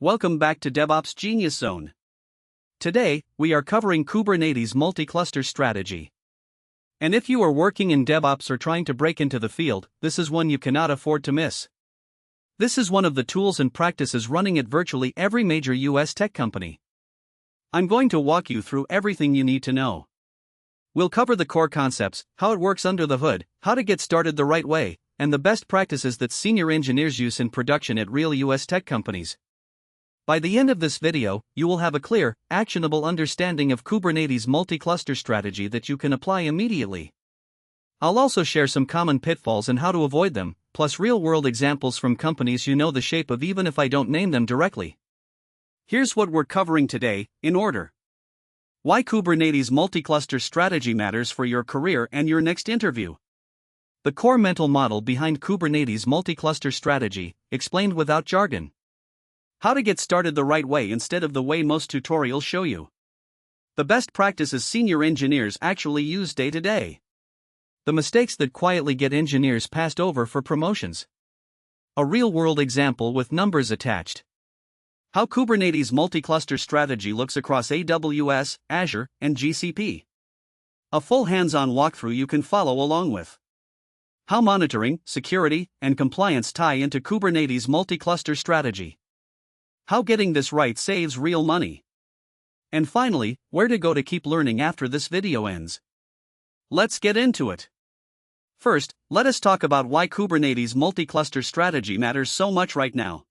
Welcome back to DevOps Genius Zone. Today, we are covering Kubernetes multi-cluster strategy. And if you are working in DevOps or trying to break into the field, this is one you cannot afford to miss. This is one of the tools and practices running at virtually every major US tech company. I'm going to walk you through everything you need to know. We'll cover the core concepts, how it works under the hood, how to get started the right way, and the best practices that senior engineers use in production at real US tech companies. By the end of this video, you will have a clear, actionable understanding of Kubernetes multi-cluster strategy that you can apply immediately. I'll also share some common pitfalls and how to avoid them, plus real-world examples from companies you know the shape of even if I don't name them directly. Here's what we're covering today, in order. Why Kubernetes multi-cluster strategy matters for your career and your next interview. The core mental model behind Kubernetes multi-cluster strategy, explained without jargon. How to get started the right way instead of the way most tutorials show you. The best practices senior engineers actually use day to day. The mistakes that quietly get engineers passed over for promotions. A real-world example with numbers attached. How Kubernetes multi-cluster strategy looks across AWS, Azure, and GCP. A full hands-on walkthrough you can follow along with. How monitoring, security, and compliance tie into Kubernetes multi-cluster strategy. How getting this right saves real money. And finally, where to go to keep learning after this video ends. Let's get into it. First, let us talk about why Kubernetes multi-cluster strategy matters so much right now.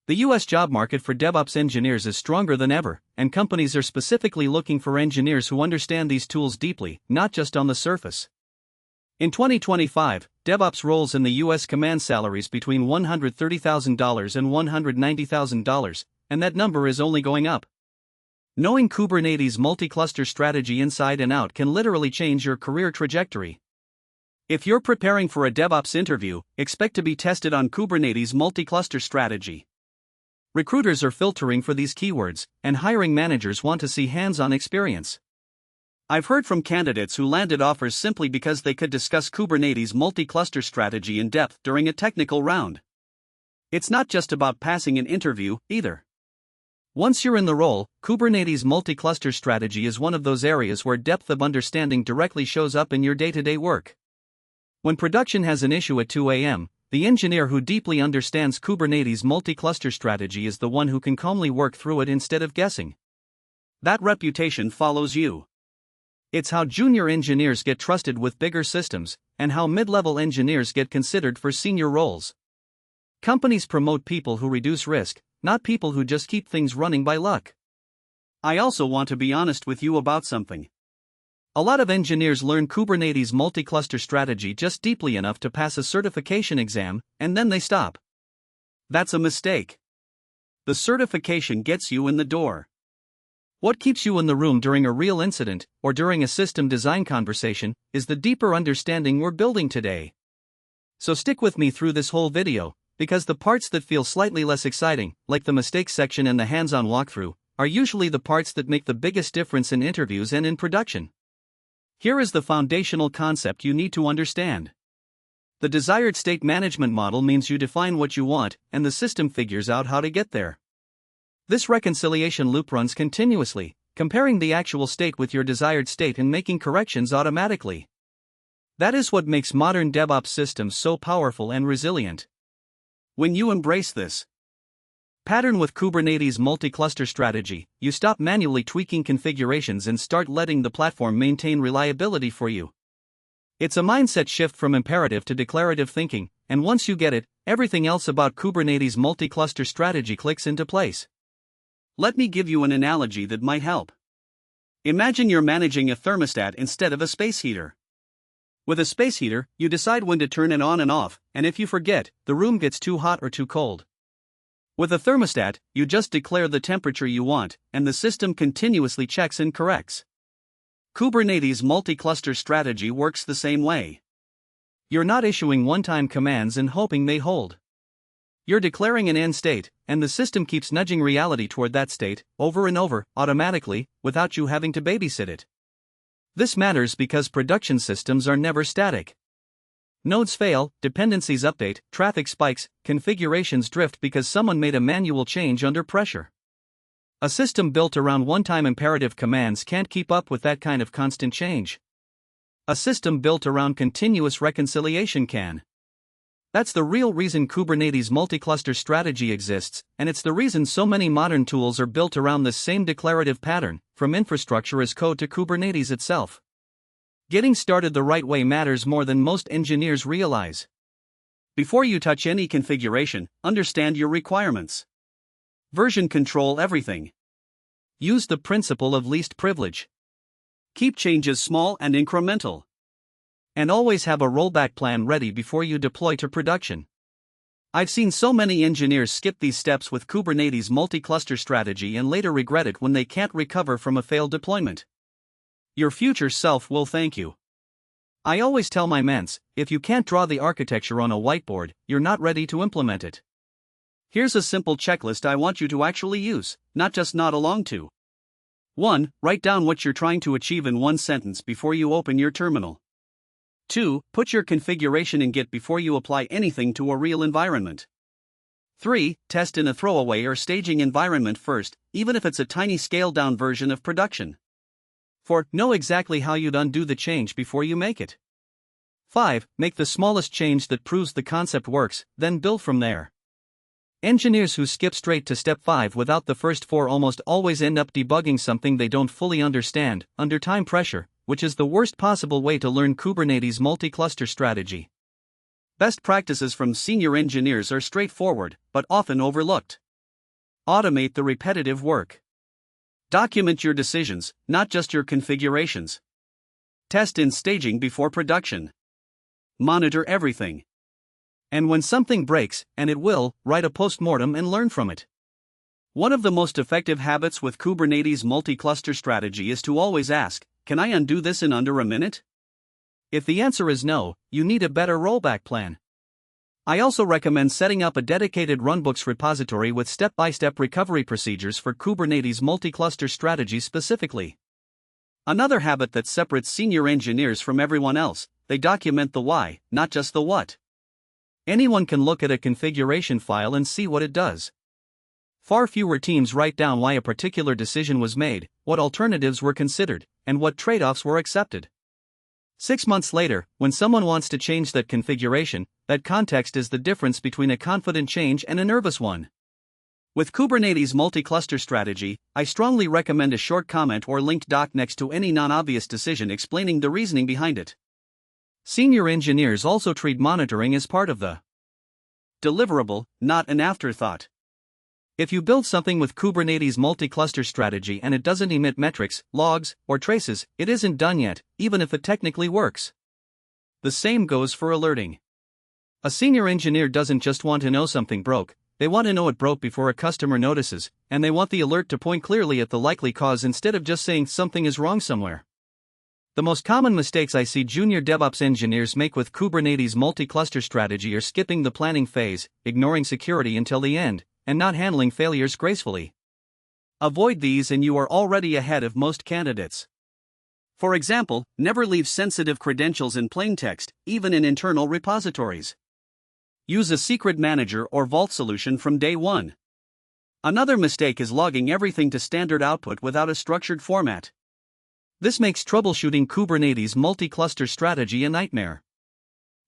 The US job market for DevOps engineers is stronger than ever, and companies are specifically looking for engineers who understand these tools deeply, not just on the surface. In 2025, DevOps roles in the US command salaries between $130,000 and $190,000, and that number is only going up. Knowing Kubernetes multi-cluster strategy inside and out can literally change your career trajectory. If you're preparing for a DevOps interview, expect to be tested on Kubernetes multi-cluster strategy. Recruiters are filtering for these keywords, and hiring managers want to see hands-on experience. I've heard from candidates who landed offers simply because they could discuss Kubernetes multi-cluster strategy in depth during a technical round. It's not just about passing an interview, either. Once you're in the role, Kubernetes multi-cluster strategy is one of those areas where depth of understanding directly shows up in your day-to-day work. When production has an issue at 2 a.m., the engineer who deeply understands Kubernetes multi-cluster strategy is the one who can calmly work through it instead of guessing. That reputation follows you. It's how junior engineers get trusted with bigger systems, and how mid-level engineers get considered for senior roles. Companies promote people who reduce risk, not people who just keep things running by luck. I also want to be honest with you about something. A lot of engineers learn Kubernetes multi-cluster strategy just deeply enough to pass a certification exam, and then they stop. That's a mistake. The certification gets you in the door. What keeps you in the room during a real incident, or during a system design conversation, is the deeper understanding we're building today. So stick with me through this whole video, because the parts that feel slightly less exciting, like the mistakes section and the hands-on walkthrough, are usually the parts that make the biggest difference in interviews and in production. Here is the foundational concept you need to understand. The desired state management model means you define what you want, and the system figures out how to get there. This reconciliation loop runs continuously, comparing the actual state with your desired state and making corrections automatically. That is what makes modern DevOps systems so powerful and resilient. When you embrace this pattern with Kubernetes multi-cluster strategy, you stop manually tweaking configurations and start letting the platform maintain reliability for you. It's a mindset shift from imperative to declarative thinking, and once you get it, everything else about Kubernetes multi-cluster strategy clicks into place. Let me give you an analogy that might help. Imagine you're managing a thermostat instead of a space heater. With a space heater, you decide when to turn it on and off, and if you forget, the room gets too hot or too cold. With a thermostat, you just declare the temperature you want, and the system continuously checks and corrects. Kubernetes multi-cluster strategy works the same way. You're not issuing one-time commands and hoping they hold. You're declaring an end state, and the system keeps nudging reality toward that state, over and over, automatically, without you having to babysit it. This matters because production systems are never static. Nodes fail, dependencies update, traffic spikes, configurations drift because someone made a manual change under pressure. A system built around one-time imperative commands can't keep up with that kind of constant change. A system built around continuous reconciliation can. That's the real reason Kubernetes multi-cluster strategy exists, and it's the reason so many modern tools are built around this same declarative pattern, from infrastructure as code to Kubernetes itself. Getting started the right way matters more than most engineers realize. Before you touch any configuration, understand your requirements. Version control everything. Use the principle of least privilege. Keep changes small and incremental. And always have a rollback plan ready before you deploy to production. I've seen so many engineers skip these steps with Kubernetes multi-cluster strategy and later regret it when they can't recover from a failed deployment. Your future self will thank you. I always tell my ments, if you can't draw the architecture on a whiteboard, you're not ready to implement it. Here's a simple checklist I want you to actually use, not just nod along to. 1. Write down what you're trying to achieve in one sentence before you open your terminal. 2. Put your configuration in Git before you apply anything to a real environment. 3. Test in a throwaway or staging environment first, even if it's a tiny scaled-down version of production. 4. Know exactly how you'd undo the change before you make it. 5. Make the smallest change that proves the concept works, then build from there. Engineers who skip straight to step 5 without the first 4 almost always end up debugging something they don't fully understand, under time pressure, which is the worst possible way to learn Kubernetes multi-cluster strategy. Best practices from senior engineers are straightforward, but often overlooked. Automate the repetitive work. Document your decisions, not just your configurations. Test in staging before production. Monitor everything. And when something breaks, and it will, write a postmortem and learn from it. One of the most effective habits with Kubernetes multi-cluster strategy is to always ask, can I undo this in under a minute? If the answer is no, you need a better rollback plan. I also recommend setting up a dedicated runbooks repository with step-by-step recovery procedures for Kubernetes multi-cluster strategy specifically. Another habit that separates senior engineers from everyone else, they document the why, not just the what. Anyone can look at a configuration file and see what it does. Far fewer teams write down why a particular decision was made, what alternatives were considered, and what trade-offs were accepted. 6 months later, when someone wants to change that configuration, that context is the difference between a confident change and a nervous one. With Kubernetes multi-cluster strategy, I strongly recommend a short comment or linked doc next to any non-obvious decision explaining the reasoning behind it. Senior engineers also treat monitoring as part of the deliverable, not an afterthought. If you build something with Kubernetes multi-cluster strategy and it doesn't emit metrics, logs, or traces, it isn't done yet, even if it technically works. The same goes for alerting. A senior engineer doesn't just want to know something broke, they want to know it broke before a customer notices, and they want the alert to point clearly at the likely cause instead of just saying something is wrong somewhere. The most common mistakes I see junior DevOps engineers make with Kubernetes multi-cluster strategy are skipping the planning phase, ignoring security until the end, and not handling failures gracefully. Avoid these and you are already ahead of most candidates. For example, never leave sensitive credentials in plain text, even in internal repositories. Use a secret manager or vault solution from day one. Another mistake is logging everything to standard output without a structured format. This makes troubleshooting Kubernetes multi-cluster strategy a nightmare.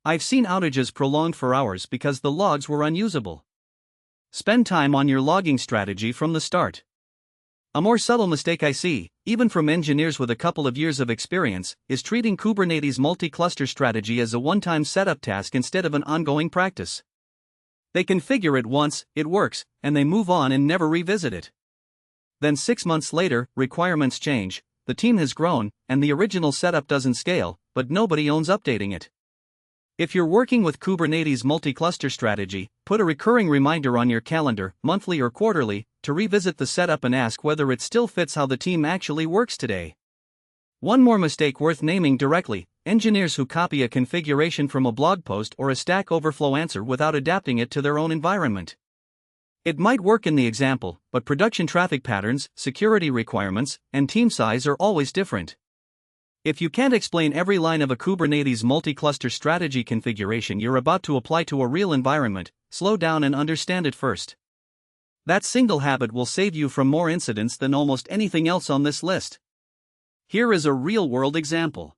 I've seen outages prolonged for hours because the logs were unusable. Spend time on your logging strategy from the start. A more subtle mistake I see, even from engineers with a couple of years of experience, is treating Kubernetes multi-cluster strategy as a one-time setup task instead of an ongoing practice. They configure it once, it works, and they move on and never revisit it. Then 6 months later, requirements change, the team has grown, and the original setup doesn't scale, but nobody owns updating it. If you're working with Kubernetes multi-cluster strategy, put a recurring reminder on your calendar, monthly or quarterly, to revisit the setup and ask whether it still fits how the team actually works today. One more mistake worth naming directly: engineers who copy a configuration from a blog post or a Stack Overflow answer without adapting it to their own environment. It might work in the example, but production traffic patterns, security requirements, and team size are always different. If you can't explain every line of a Kubernetes multi-cluster strategy configuration you're about to apply to a real environment, slow down and understand it first. That single habit will save you from more incidents than almost anything else on this list. Here is a real-world example.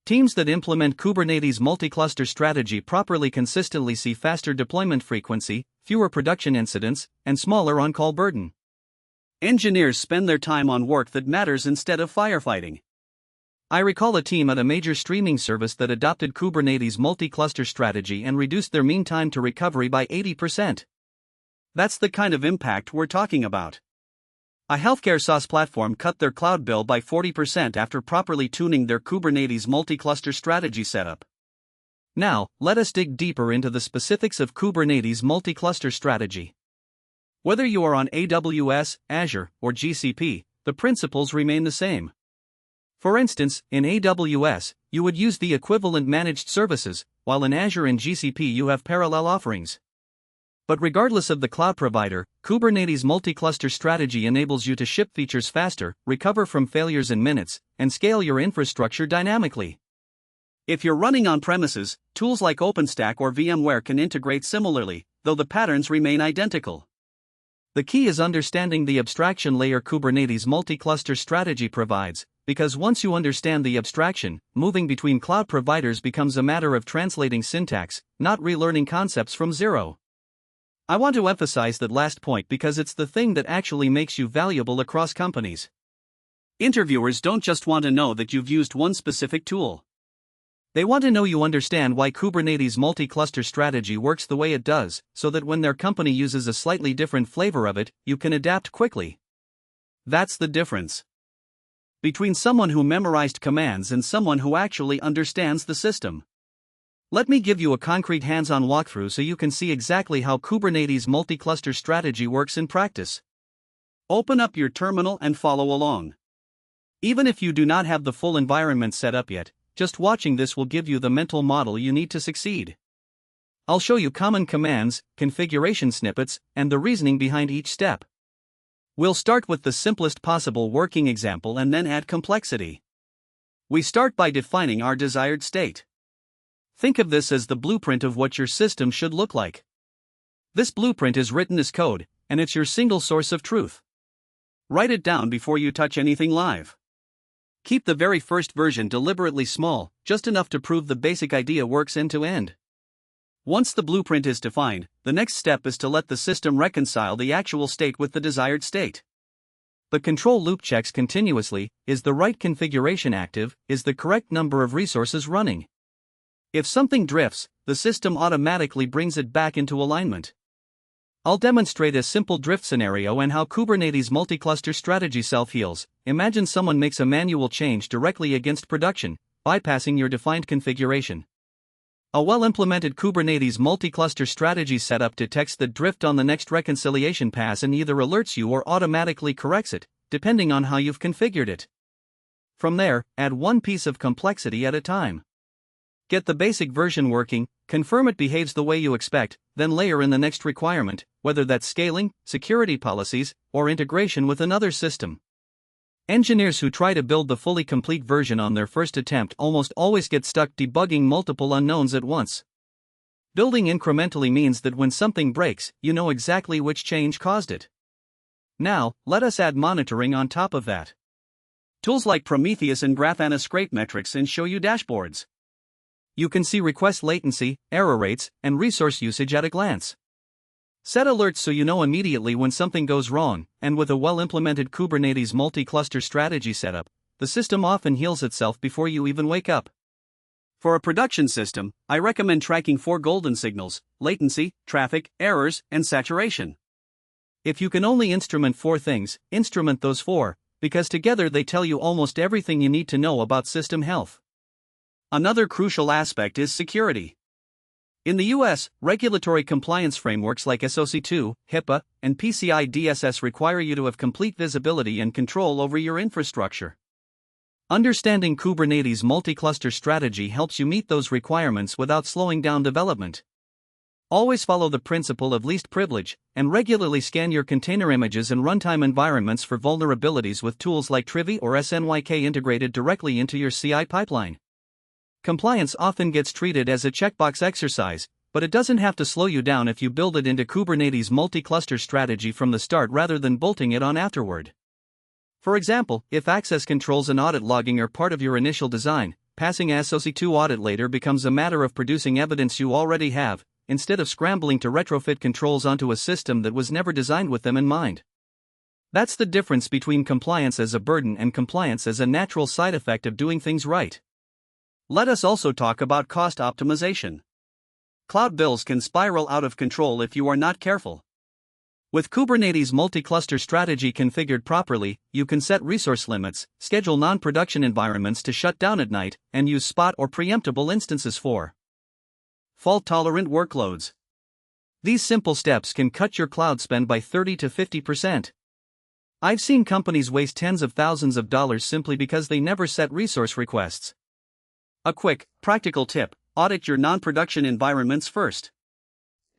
Teams that implement Kubernetes multi-cluster strategy properly consistently see faster deployment frequency, fewer production incidents, and smaller on-call burden. Engineers spend their time on work that matters instead of firefighting. I recall a team at a major streaming service that adopted Kubernetes multi-cluster strategy and reduced their mean time to recovery by 80%. That's the kind of impact we're talking about. A healthcare SaaS platform cut their cloud bill by 40% after properly tuning their Kubernetes multi-cluster strategy setup. Now, let us dig deeper into the specifics of Kubernetes multi-cluster strategy. Whether you are on AWS, Azure, or GCP, the principles remain the same. For instance, in AWS, you would use the equivalent managed services, while in Azure and GCP you have parallel offerings. But regardless of the cloud provider, Kubernetes multi-cluster strategy enables you to ship features faster, recover from failures in minutes, and scale your infrastructure dynamically. If you're running on premises, tools like OpenStack or VMware can integrate similarly, though the patterns remain identical. The key is understanding the abstraction layer Kubernetes multi-cluster strategy provides, because once you understand the abstraction, moving between cloud providers becomes a matter of translating syntax, not relearning concepts from zero. I want to emphasize that last point because it's the thing that actually makes you valuable across companies. Interviewers don't just want to know that you've used one specific tool. They want to know you understand why Kubernetes multi-cluster strategy works the way it does, so that when their company uses a slightly different flavor of it, you can adapt quickly. That's the difference between someone who memorized commands and someone who actually understands the system. Let me give you a concrete hands-on walkthrough so you can see exactly how Kubernetes multi-cluster strategy works in practice. Open up your terminal and follow along. Even if you do not have the full environment set up yet, just watching this will give you the mental model you need to succeed. I'll show you common commands, configuration snippets, and the reasoning behind each step. We'll start with the simplest possible working example and then add complexity. We start by defining our desired state. Think of this as the blueprint of what your system should look like. This blueprint is written as code, and it's your single source of truth. Write it down before you touch anything live. Keep the very first version deliberately small, just enough to prove the basic idea works end to end. Once the blueprint is defined, the next step is to let the system reconcile the actual state with the desired state. The control loop checks continuously: is the right configuration active, is the correct number of resources running. If something drifts, the system automatically brings it back into alignment. I'll demonstrate a simple drift scenario and how Kubernetes multi-cluster strategy self-heals. Imagine someone makes a manual change directly against production, bypassing your defined configuration. A well-implemented Kubernetes multi-cluster strategy setup detects the drift on the next reconciliation pass and either alerts you or automatically corrects it, depending on how you've configured it. From there, add one piece of complexity at a time. Get the basic version working, confirm it behaves the way you expect, then layer in the next requirement, whether that's scaling, security policies, or integration with another system. Engineers who try to build the fully complete version on their first attempt almost always get stuck debugging multiple unknowns at once. Building incrementally means that when something breaks, you know exactly which change caused it. Now, let us add monitoring on top of that. Tools like Prometheus and Grafana scrape metrics and show you dashboards. You can see request latency, error rates, and resource usage at a glance. Set alerts so you know immediately when something goes wrong, and with a well-implemented Kubernetes multi-cluster strategy setup, the system often heals itself before you even wake up. For a production system, I recommend tracking 4 golden signals: latency, traffic, errors, and saturation. If you can only instrument 4 things, instrument those 4, because together they tell you almost everything you need to know about system health. Another crucial aspect is security. In the US, regulatory compliance frameworks like SOC 2, HIPAA, and PCI DSS require you to have complete visibility and control over your infrastructure. Understanding Kubernetes multi-cluster strategy helps you meet those requirements without slowing down development. Always follow the principle of least privilege, and regularly scan your container images and runtime environments for vulnerabilities with tools like Trivy or SNYK integrated directly into your CI pipeline. Compliance often gets treated as a checkbox exercise, but it doesn't have to slow you down if you build it into Kubernetes multi-cluster strategy from the start rather than bolting it on afterward. For example, if access controls and audit logging are part of your initial design, passing a SOC2 audit later becomes a matter of producing evidence you already have, instead of scrambling to retrofit controls onto a system that was never designed with them in mind. That's the difference between compliance as a burden and compliance as a natural side effect of doing things right. Let us also talk about cost optimization. Cloud bills can spiral out of control if you are not careful. With Kubernetes multi-cluster strategy configured properly, you can set resource limits, schedule non-production environments to shut down at night, and use spot or preemptible instances for fault-tolerant workloads. These simple steps can cut your cloud spend by 30 to 50%. I've seen companies waste tens of thousands of dollars simply because they never set resource requests. A quick, practical tip: audit your non-production environments first.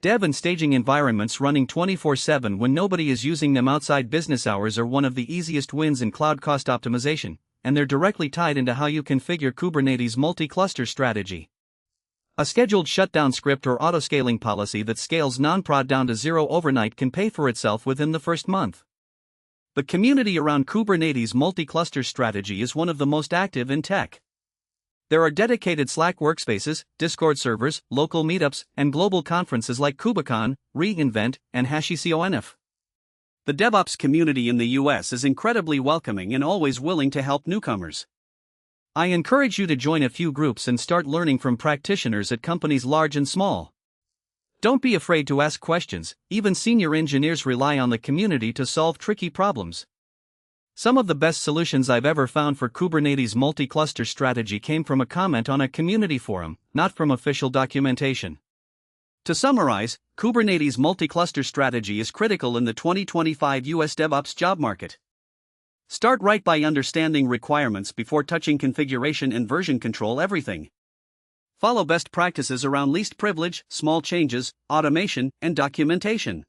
Dev and staging environments running 24/7 when nobody is using them outside business hours are one of the easiest wins in cloud cost optimization, and they're directly tied into how you configure Kubernetes multi-cluster strategy. A scheduled shutdown script or autoscaling policy that scales non-prod down to zero overnight can pay for itself within the first month. The community around Kubernetes multi-cluster strategy is one of the most active in tech. There are dedicated Slack workspaces, Discord servers, local meetups, and global conferences like KubeCon, reInvent, and HashiConf. The DevOps community in the US is incredibly welcoming and always willing to help newcomers. I encourage you to join a few groups and start learning from practitioners at companies large and small. Don't be afraid to ask questions, even senior engineers rely on the community to solve tricky problems. Some of the best solutions I've ever found for Kubernetes multi-cluster strategy came from a comment on a community forum, not from official documentation. To summarize, Kubernetes multi-cluster strategy is critical in the 2025 US DevOps job market. Start right by understanding requirements before touching configuration and version control everything. Follow best practices around least privilege, small changes, automation, and documentation.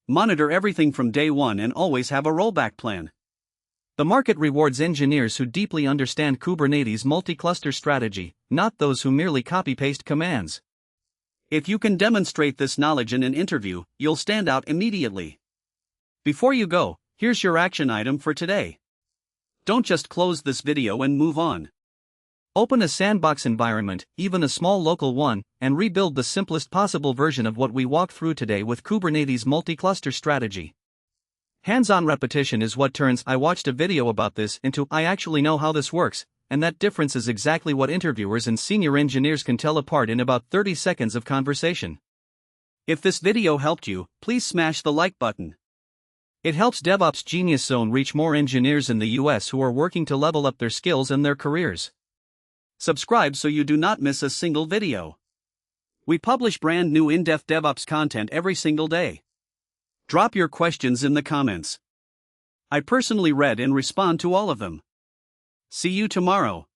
Monitor everything from day one and always have a rollback plan. The market rewards engineers who deeply understand Kubernetes multi-cluster strategy, not those who merely copy-paste commands. If you can demonstrate this knowledge in an interview, you'll stand out immediately. Before you go, here's your action item for today. Don't just close this video and move on. Open a sandbox environment, even a small local one, and rebuild the simplest possible version of what we walked through today with Kubernetes multi-cluster strategy. Hands-on repetition is what turns "I watched a video about this" into "I actually know how this works," and that difference is exactly what interviewers and senior engineers can tell apart in about 30 seconds of conversation. If this video helped you, please smash the like button. It helps DevOps Genius Zone reach more engineers in the US who are working to level up their skills and their careers. Subscribe so you do not miss a single video. We publish brand new in-depth DevOps content every single day. Drop your questions in the comments. I personally read and respond to all of them. See you tomorrow.